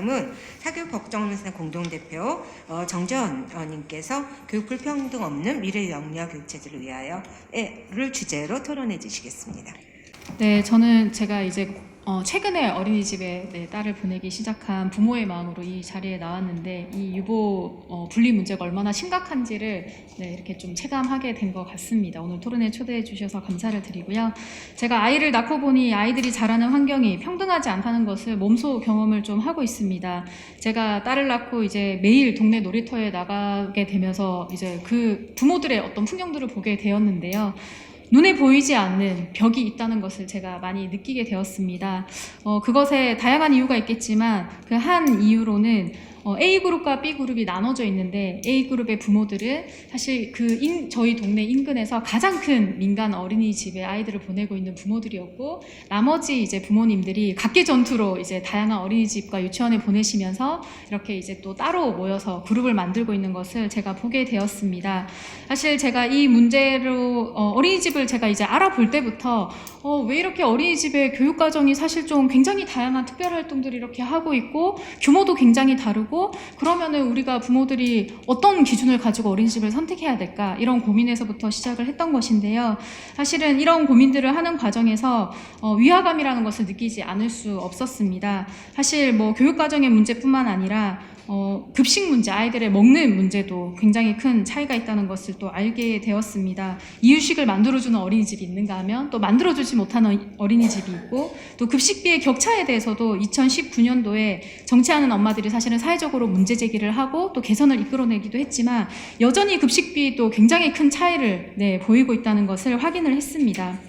다음은 사교육걱정연구센터 공동대표 정재원님께서 교육 불평등 없는 미래 영유아 교육체제를 위하여를 주제로 토론해 주시겠습니다. 네, 저는 제가 이제 최근에 어린이집에 딸을 보내기 시작한 부모의 마음으로 이 자리에 나왔는데 이 유보 분리 문제가 얼마나 심각한지를 이렇게 좀 체감하게 된 것 같습니다. 오늘 토론에 초대해 주셔서 감사를 드리고요. 제가 아이를 낳고 보니 아이들이 자라는 환경이 평등하지 않다는 것을 몸소 경험을 좀 하고 있습니다. 제가 딸을 낳고 이제 매일 동네 놀이터에 나가게 되면서 이제 그 부모들의 어떤 풍경들을 보게 되었는데요. 눈에 보이지 않는 벽이 있다는 것을 제가 많이 느끼게 되었습니다. 그것에 다양한 이유가 있겠지만 그 한 이유로는 A그룹과 B그룹이 나눠져 있는데 A그룹의 부모들은 사실 저희 동네 인근에서 가장 큰 민간 어린이집에 아이들을 보내고 있는 부모들이었고 나머지 이제 부모님들이 각계 전투로 이제 다양한 어린이집과 유치원에 보내시면서 이렇게 이제 또 따로 모여서 그룹을 만들고 있는 것을 제가 보게 되었습니다. 사실 제가 이 문제로 어린이집을 제가 이제 알아볼 때부터 왜 이렇게 어린이집의 교육과정이 사실 좀 굉장히 다양한 특별활동들을 이렇게 하고 있고 규모도 굉장히 다르고 그러면은 우리가 부모들이 어떤 기준을 가지고 어린이집을 선택해야 될까 이런 고민에서부터 시작을 했던 것인데요. 사실은 이런 고민들을 하는 과정에서 위화감이라는 것을 느끼지 않을 수 없었습니다. 사실 뭐 교육과정의 문제뿐만 아니라 급식 문제, 아이들의 먹는 문제도 굉장히 큰 차이가 있다는 것을 또 알게 되었습니다. 이유식을 만들어주는 어린이집이 있는가 하면 또 만들어주지 못하는 어린이집이 있고 또 급식비의 격차에 대해서도 2019년도에 정치하는 엄마들이 사실은 사회적으로 문제 제기를 하고 또 개선을 이끌어내기도 했지만 여전히 급식비도 굉장히 큰 차이를 보이고 있다는 것을 확인을 했습니다.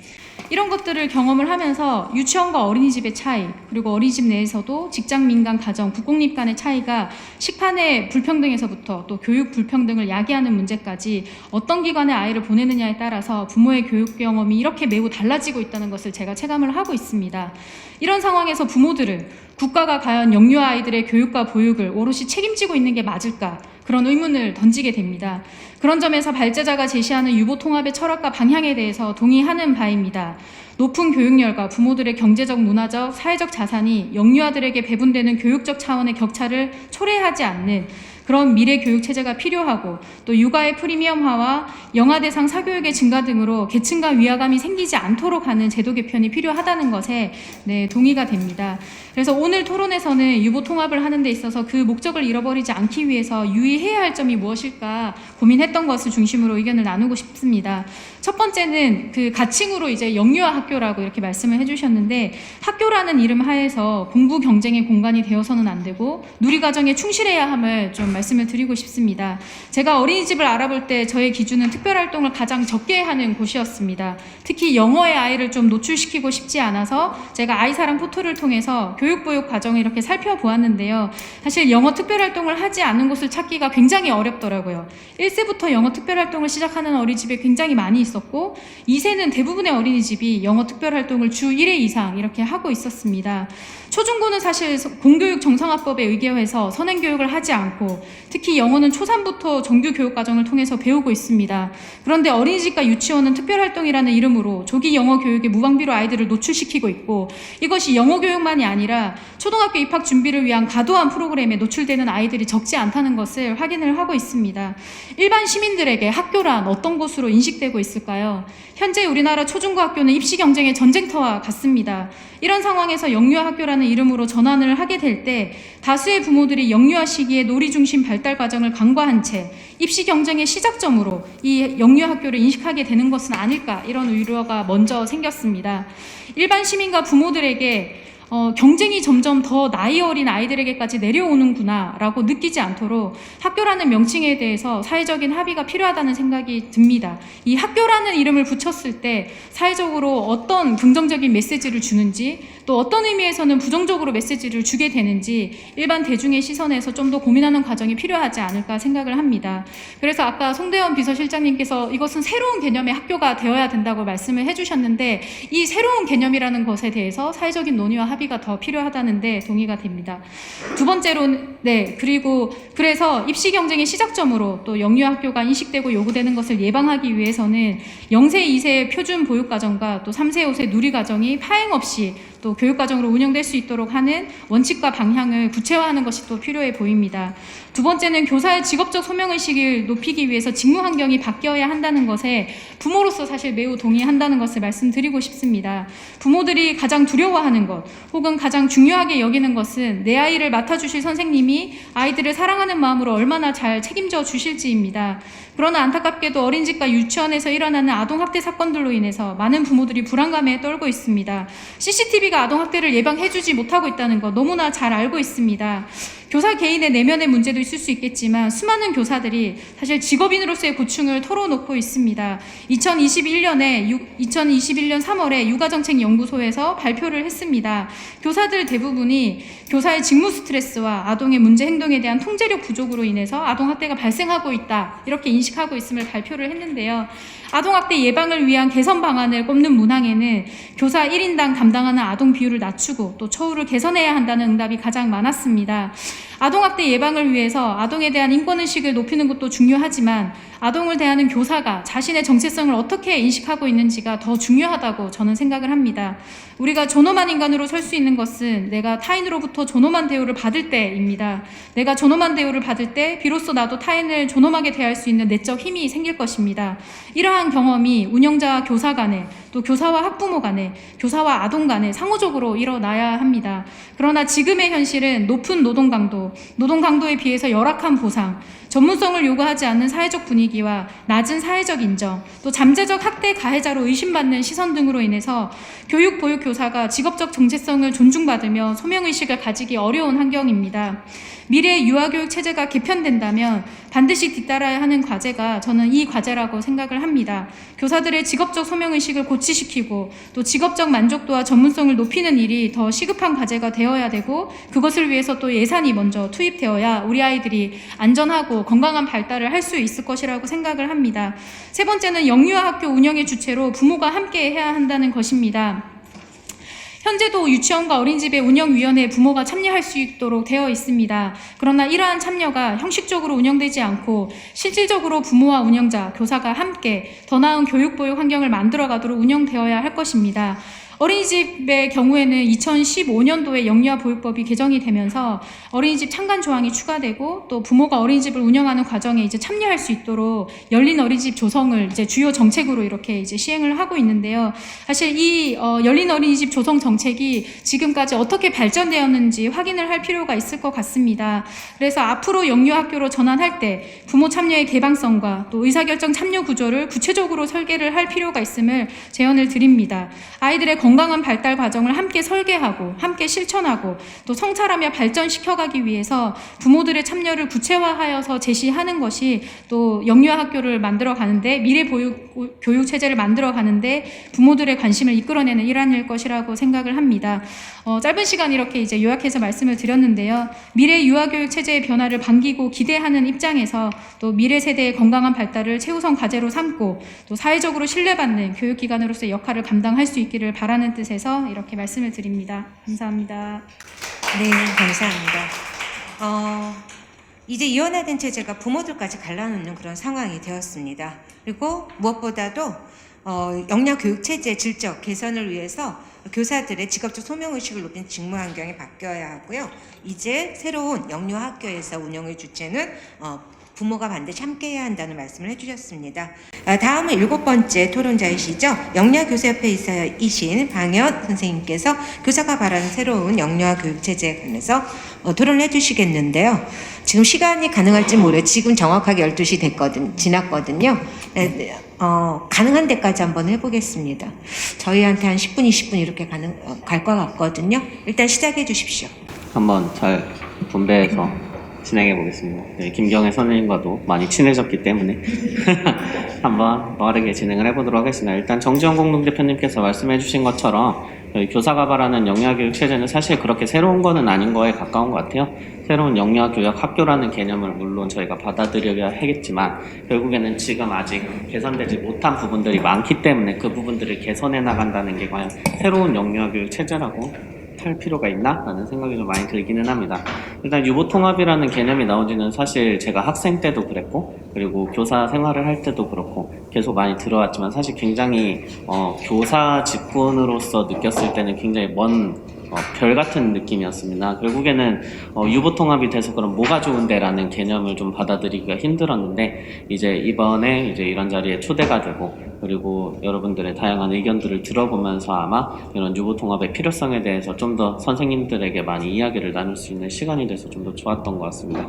이런 것들을 경험을 하면서 유치원과 어린이집의 차이, 그리고 어린이집 내에서도 직장, 민간, 가정, 국공립 간의 차이가 식판의 불평등에서부터 또 교육 불평등을 야기하는 문제까지 어떤 기관에 아이를 보내느냐에 따라서 부모의 교육 경험이 이렇게 매우 달라지고 있다는 것을 제가 체감을 하고 있습니다. 이런 상황에서 부모들은 국가가 과연 영유아 아이들의 교육과 보육을 오롯이 책임지고 있는 게 맞을까? 그런 의문을 던지게 됩니다. 그런 점에서 발제자가 제시하는 유보 통합의 철학과 방향에 대해서 동의하는 바입니다. 높은 교육열과 부모들의 경제적, 문화적, 사회적 자산이 영유아들에게 배분되는 교육적 차원의 격차를 초래하지 않는 그런 미래 교육 체제가 필요하고 또 육아의 프리미엄화와 영아 대상 사교육의 증가 등으로 계층과 위화감이 생기지 않도록 하는 제도 개편이 필요하다는 것에 동의가 됩니다. 그래서 오늘 토론에서는 유보 통합을 하는 데 있어서 그 목적을 잃어버리지 않기 위해서 유의해야 할 점이 무엇일까 고민했던 것을 중심으로 의견을 나누고 싶습니다. 첫 번째는 그 가칭으로 이제 영유아 학교라고 이렇게 말씀을 해주셨는데 학교라는 이름 하에서 공부 경쟁의 공간이 되어서는 안 되고 누리과정에 충실해야 함을 좀 말씀을 드리고 싶습니다. 제가 어린이집을 알아볼 때 저의 기준은 특별활동을 가장 적게 하는 곳이었습니다. 특히 영어의 아이를 좀 노출시키고 싶지 않아서 제가 아이사랑 포털을 통해서 교육보육 과정을 이렇게 살펴보았는데요. 사실 영어 특별활동을 하지 않은 곳을 찾기가 굉장히 어렵더라고요. 1세부터 영어 특별활동을 시작하는 어린이집이 굉장히 많이 있었고 2세는 대부분의 어린이집이 영어 특별활동을 주 1회 이상 이렇게 하고 있었습니다. 초중고는 사실 공교육 정상화법에 의거해서 선행교육을 하지 않고 특히 영어는 초3부터 정규 교육과정을 통해서 배우고 있습니다. 그런데 어린이집과 유치원은 특별활동이라는 이름으로 조기 영어 교육에 무방비로 아이들을 노출시키고 있고 이것이 영어 교육만이 아니라 초등학교 입학 준비를 위한 과도한 프로그램에 노출되는 아이들이 적지 않다는 것을 확인을 하고 있습니다. 일반 시민들에게 학교란 어떤 곳으로 인식되고 있을까요? 현재 우리나라 초중고 학교는 입시 경쟁의 전쟁터와 같습니다. 이런 상황에서 영유아 학교라는 이름으로 전환을 하게 될 때 다수의 부모들이 영유아 시기에 놀이 중심 발달 과정을 간과한 채 입시 경쟁의 시작점으로 이 영유아 학교를 인식하게 되는 것은 아닐까 이런 우려가 먼저 생겼습니다. 일반 시민과 부모들에게 경쟁이 점점 더 나이 어린 아이들에게까지 내려오는구나 라고 느끼지 않도록 학교라는 명칭에 대해서 사회적인 합의가 필요하다는 생각이 듭니다. 이 학교라는 이름을 붙였을 때 사회적으로 어떤 긍정적인 메시지를 주는지 또 어떤 의미에서는 부정적으로 메시지를 주게 되는지 일반 대중의 시선에서 좀 더 고민하는 과정이 필요하지 않을까 생각을 합니다. 그래서 아까 송대원 비서실장님께서 이것은 새로운 개념의 학교가 되어야 된다고 말씀을 해주셨는데 이 새로운 개념이라는 것에 대해서 사회적인 논의와 합의가 더 필요하다는데 동의가 됩니다. 두 번째로는 그래서 입시 경쟁의 시작점으로 또 영유아 학교가 인식되고 요구되는 것을 예방하기 위해서는 0세, 2세 표준 보육과정과 또 3세, 5세 누리과정이 파행 없이 또 교육과정으로 운영될 수 있도록 하는 원칙과 방향을 구체화하는 것이 또 필요해 보입니다. 두 번째는 교사의 직업적 소명의식을 높이기 위해서 직무 환경이 바뀌어야 한다는 것에 부모로서 사실 매우 동의한다는 것을 말씀드리고 싶습니다. 부모들이 가장 두려워하는 것 혹은 가장 중요하게 여기는 것은 내 아이를 맡아주실 선생님이 아이들을 사랑하는 마음으로 얼마나 잘 책임져 주실지입니다. 그러나 안타깝게도 어린이집과 유치원에서 일어나는 아동학대 사건들로 인해서 많은 부모들이 불안감에 떨고 있습니다. CCTV가 아동학대를 예방해주지 못하고 있다는 것 너무나 잘 알고 있습니다. 교사 개인의 내면의 문제도 있을 수 있겠지만 수많은 교사들이 사실 직업인으로서의 고충을 털어놓고 있습니다. 2021년 3월에 육아정책연구소에서 발표를 했습니다. 교사들 대부분이 교사의 직무 스트레스와 아동의 문제 행동에 대한 통제력 부족으로 인해서 아동학대가 발생하고 있다 이렇게 인식하고 있음을 발표를 했는데요. 아동학대 예방을 위한 개선 방안을 꼽는 문항에는 교사 1인당 감당하는 아동 비율을 낮추고 또 처우를 개선해야 한다는 응답이 가장 많았습니다. 아동학대 예방을 위해서 아동에 대한 인권의식을 높이는 것도 중요하지만 아동을 대하는 교사가 자신의 정체성을 어떻게 인식하고 있는지가 더 중요하다고 저는 생각을 합니다. 우리가 존엄한 인간으로 설 수 있는 것은 내가 타인으로부터 존엄한 대우를 받을 때입니다. 내가 존엄한 대우를 받을 때 비로소 나도 타인을 존엄하게 대할 수 있는 내적 힘이 생길 것입니다. 이러한 경험이 운영자와 교사 간에 또 교사와 학부모 간에 교사와 아동 간에 상호적으로 일어나야 합니다. 그러나 지금의 현실은 높은 노동 강도에 비해서 열악한 보상, 전문성을 요구하지 않는 사회적 분위기와 낮은 사회적 인정, 또 잠재적 학대 가해자로 의심받는 시선 등으로 인해서 교육, 보육 교사가 직업적 정체성을 존중받으며 소명의식을 가지기 어려운 환경입니다. 미래의 유아교육 체제가 개편된다면 반드시 뒤따라야 하는 과제가 저는 이 과제라고 생각을 합니다. 교사들의 직업적 소명의식을 고취시키고 또 직업적 만족도와 전문성을 높이는 일이 더 시급한 과제가 되어야 되고 그것을 위해서 또 예산이 먼저 투입되어야 우리 아이들이 안전하고 건강한 발달을 할 수 있을 것이라고 생각을 합니다. 세 번째는 영유아 학교 운영의 주체로 부모가 함께 해야 한다는 것입니다. 현재도 유치원과 어린이집의 운영위원회에 부모가 참여할 수 있도록 되어 있습니다. 그러나 이러한 참여가 형식적으로 운영되지 않고 실질적으로 부모와 운영자, 교사가 함께 더 나은 교육보육 환경을 만들어가도록 운영되어야 할 것입니다. 어린이집의 경우에는 2015년도에 영유아 보육법이 개정이 되면서 어린이집 참관 조항이 추가되고 또 부모가 어린이집을 운영하는 과정에 이제 참여할 수 있도록 열린 어린이집 조성을 이제 주요 정책으로 이렇게 이제 시행을 하고 있는데요. 사실 이 열린 어린이집 조성 정책이 지금까지 어떻게 발전되었는지 확인을 할 필요가 있을 것 같습니다. 그래서 앞으로 영유 학교로 전환할 때 부모 참여의 개방성과 또 의사결정 참여 구조를 구체적으로 설계를 할 필요가 있음을 제언을 드립니다. 아이들의 건강한 발달 과정을 함께 설계하고 함께 실천하고 또 성찰하며 발전시켜가기 위해서 부모들의 참여를 구체화하여서 제시하는 것이 또 영유아 학교를 만들어가는데 미래 교육 체제를 만들어가는데 부모들의 관심을 이끌어내는 일환일 것이라고 생각을 합니다. 짧은 시간 이렇게 이제 요약해서 말씀을 드렸는데요. 미래 유아교육 체제의 변화를 반기고 기대하는 입장에서 또 미래 세대의 건강한 발달을 최우선 과제로 삼고 또 사회적으로 신뢰받는 교육기관으로서의 역할을 감당할 수 있기를 바라는 뜻에서 이렇게 말씀을 드립니다. 감사합니다. 네, 감사합니다. 이제 이원화된 체제가 부모들까지 갈라놓는 그런 상황이 되었습니다. 그리고 무엇보다도 영양 교육 체제 질적 개선을 위해서 교사들의 직업적 소명의식을 높인 직무 환경이 바뀌어야 하고요. 이제 새로운 영유 학교에서 운영의 주체는 부모가 반드시 함께해야 한다는 말씀을 해주셨습니다. 다음은 7번째 토론자이시죠. 영유아교사협회이사이신 방현 선생님께서 교사가 바라는 새로운 영유아 교육체제에 관해서 토론을 해주시겠는데요. 지금 시간이 가능할지 모르겠어요. 지금 정확하게 12시 지났거든요. 가능한 데까지 한번 해보겠습니다. 저희한테 한 10분, 20분 이렇게 갈 것 같거든요. 일단 시작해 주십시오. 한번 잘 분배해서 진행해 보겠습니다. 네, 김경애 선생님과도 많이 친해졌기 때문에 한번 빠르게 진행을 해보도록 하겠습니다. 일단 정지원 공동대표님께서 말씀해 주신 것처럼 교사가 바라는 영유아교육 체제는 사실 그렇게 새로운 거는 아닌 거에 가까운 것 같아요. 새로운 영유아교육 학교라는 개념을 물론 저희가 받아들여야 하겠지만 결국에는 지금 아직 개선되지 못한 부분들이 많기 때문에 그 부분들을 개선해 나간다는 게 과연 새로운 영유아교육 체제라고 할 필요가 있나? 라는 생각이 좀 많이 들기는 합니다. 일단 유보통합이라는 개념이 나온지는 사실 제가 학생 때도 그랬고, 그리고 교사 생활을 할 때도 그렇고 계속 많이 들어왔지만, 사실 굉장히 교사 직군으로서 느꼈을 때는 굉장히 먼 별 같은 느낌이었습니다. 결국에는 유보통합이 돼서 그럼 뭐가 좋은데 라는 개념을 좀 받아들이기가 힘들었는데, 이제 이번에 이제 이런 자리에 초대가 되고, 그리고 여러분들의 다양한 의견들을 들어보면서 아마 이런 유보통합의 필요성에 대해서 좀 더 선생님들에게 많이 이야기를 나눌 수 있는 시간이 돼서 좀 더 좋았던 것 같습니다.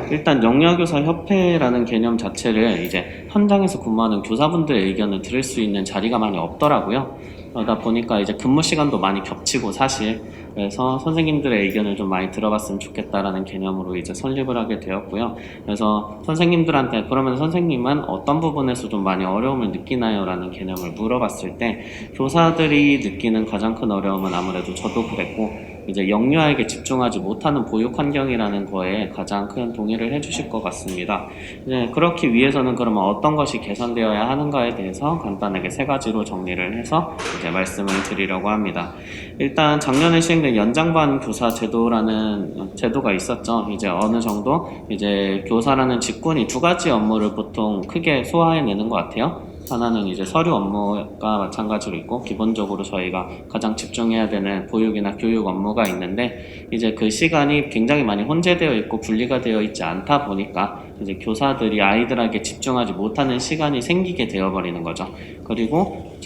일단 영유아교사협회라는 개념 자체를 이제 현장에서 근무하는 교사분들의 의견을 들을 수 있는 자리가 많이 없더라고요. 그러다 보니까 이제 근무 시간도 많이 겹치고, 사실 그래서 선생님들의 의견을 좀 많이 들어봤으면 좋겠다라는 개념으로 이제 설립을 하게 되었고요. 그래서 선생님들한테 그러면 선생님은 어떤 부분에서 좀 많이 어려움을 느끼나요? 라는 개념을 물어봤을 때, 교사들이 느끼는 가장 큰 어려움은 아무래도 저도 그랬고, 이제 영유아에게 집중하지 못하는 보육 환경이라는 거에 가장 큰 동의를 해주실 것 같습니다. 이제 그렇기 위해서는 그러면 어떤 것이 개선되어야 하는가에 대해서 간단하게 3가지로 정리를 해서 이제 말씀을 드리려고 합니다. 일단 작년에 시행된 연장반 교사 제도라는 제도가 있었죠. 이제 어느 정도 이제 교사라는 직군이 2가지 업무를 보통 크게 소화해내는 것 같아요. 하나는 이제 서류 업무가 마찬가지로 있고, 기본적으로 저희가 가장 집중해야 되는 보육이나 교육 업무가 있는데, 이제 그 시간이 굉장히 많이 혼재되어 있고 분리가 되어 있지 않다 보니까 이제 교사들이 아이들에게 집중하지 못하는 시간이 생기게 되어버리는 거죠. 그리고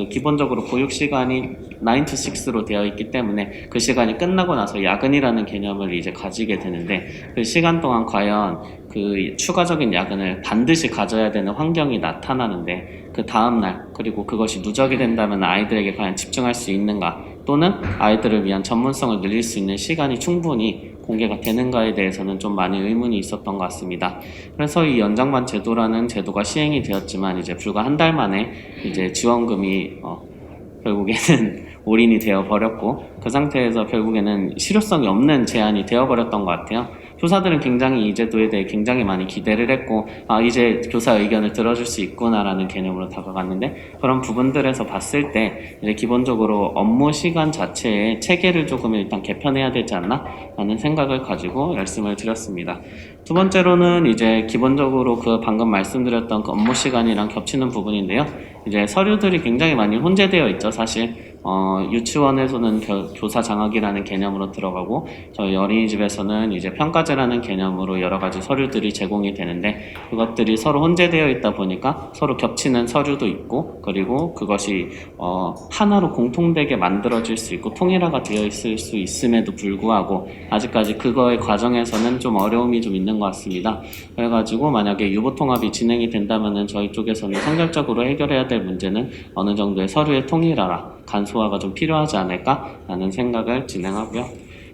기본적으로 보육 시간이 9 to 6로 되어 있기 때문에 그 시간이 끝나고 나서 야근이라는 개념을 이제 가지게 되는데, 그 시간 동안 과연 그 추가적인 야근을 반드시 가져야 되는 환경이 나타나는데, 그 다음날 그리고 그것이 누적이 된다면 아이들에게 과연 집중할 수 있는가, 또는 아이들을 위한 전문성을 늘릴 수 있는 시간이 충분히 공개가 되는가에 대해서는 좀 많이 의문이 있었던 것 같습니다. 그래서 이 연장반 제도라는 제도가 시행이 되었지만, 이제 불과 한 달 만에 이제 지원금이 결국에는 올인이 되어 버렸고, 그 상태에서 결국에는 실효성이 없는 제안이 되어 버렸던 것 같아요. 교사들은 굉장히 이 제도에 대해 굉장히 많이 기대를 했고, 이제 교사 의견을 들어줄 수 있구나라는 개념으로 다가갔는데, 그런 부분들에서 봤을 때 이제 기본적으로 업무 시간 자체의 체계를 조금 일단 개편해야 되지 않나 라는 생각을 가지고 말씀을 드렸습니다. 2번째로는 이제 기본적으로 그 방금 말씀드렸던 그 업무 시간이랑 겹치는 부분인데요. 이제 서류들이 굉장히 많이 혼재되어 있죠. 사실 유치원에서는 교사 장학이라는 개념으로 들어가고, 저희 어린이집에서는 이제 평가제라는 개념으로 여러 가지 서류들이 제공이 되는데, 그것들이 서로 혼재되어 있다 보니까 서로 겹치는 서류도 있고, 그리고 그것이 하나로 공통되게 만들어질 수 있고 통일화가 되어 있을 수 있음에도 불구하고 아직까지 그거의 과정에서는 좀 어려움이 좀 있는 것 같습니다. 그래가지고 만약에 유보통합이 진행이 된다면은 저희 쪽에서는 선결적으로 해결해야 될 문제는 어느 정도의 서류의 통일화라 간소화가 좀 필요하지 않을까라는 생각을 진행하고요.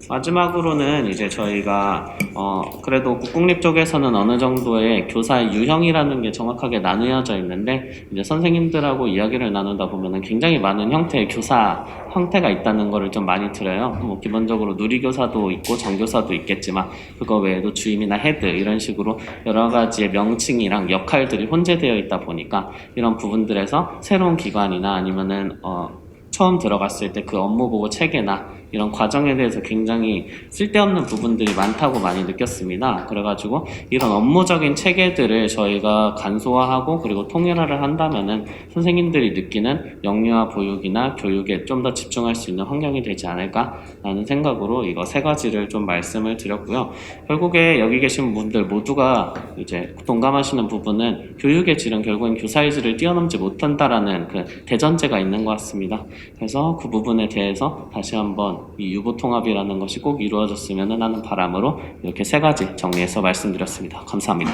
마지막으로는 이제 저희가 그래도 국공립 쪽에서는 어느 정도의 교사의 유형이라는 게 정확하게 나누어져 있는데, 이제 선생님들하고 이야기를 나누다 보면은 굉장히 많은 형태의 교사 형태가 있다는 거를 좀 많이 들어요. 뭐 기본적으로 누리교사도 있고 정교사도 있겠지만, 그거 외에도 주임이나 헤드 이런 식으로 여러 가지의 명칭이랑 역할들이 혼재되어 있다 보니까 이런 부분들에서 새로운 기관이나 아니면은 처음 들어갔을 때 그 업무 보고 체계나 이런 과정에 대해서 굉장히 쓸데없는 부분들이 많다고 많이 느꼈습니다. 그래가지고 이런 업무적인 체계들을 저희가 간소화하고 그리고 통일화를 한다면은 선생님들이 느끼는 영유아 보육이나 교육에 좀 더 집중할 수 있는 환경이 되지 않을까라는 생각으로 이거 3가지를 좀 말씀을 드렸고요. 결국에 여기 계신 분들 모두가 이제 동감하시는 부분은 교육의 질은 결국엔 교사의 질을 뛰어넘지 못한다라는 그 대전제가 있는 것 같습니다. 그래서 그 부분에 대해서 다시 한번 이 유보통합이라는 것이 꼭 이루어졌으면 하는 바람으로 이렇게 3가지 정리해서 말씀드렸습니다. 감사합니다.